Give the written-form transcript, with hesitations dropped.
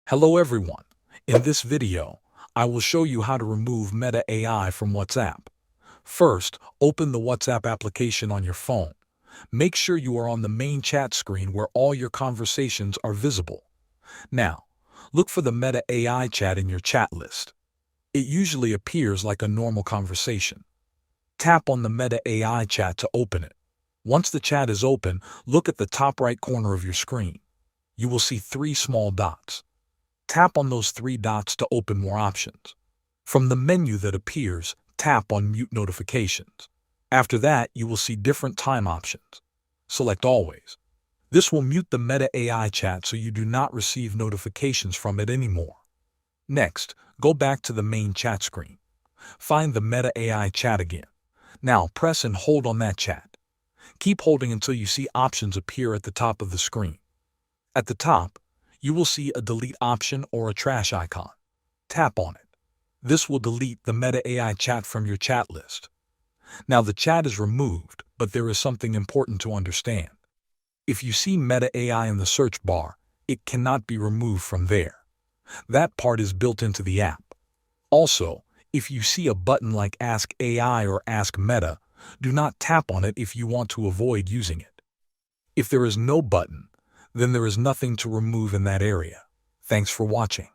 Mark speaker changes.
Speaker 1: Hello everyone. In this video, I will show you how to remove Meta AI from WhatsApp. First, open the WhatsApp application on your phone. Make sure you are on the main chat screen where all your conversations are visible. Now, look for the Meta AI chat in your chat list. It usually appears like a normal conversation. Tap on the Meta AI chat to open it. Once the chat is open, look at the top right corner of your screen. You will see three small dots. Tap on those three dots to open more options. From the menu that appears, tap on Mute Notifications. After that, you will see different time options. Select Always. This will mute the Meta AI chat so you do not receive notifications from it anymore. Next, go back to the main chat screen. Find the Meta AI chat again. Now press and hold on that chat. Keep holding until you see options appear at the top of the screen. At the top, you will see a delete option or a trash icon. Tap on it. This will delete the Meta AI chat from your chat list. Now the chat is removed, but there is something important to understand. If you see Meta AI in the search bar, it cannot be removed from there. That part is built into the app. Also, if you see a button like Ask AI or Ask Meta, do not tap on it if you want to avoid using it. If there is no button, then there is nothing to remove in that area. Thanks for watching.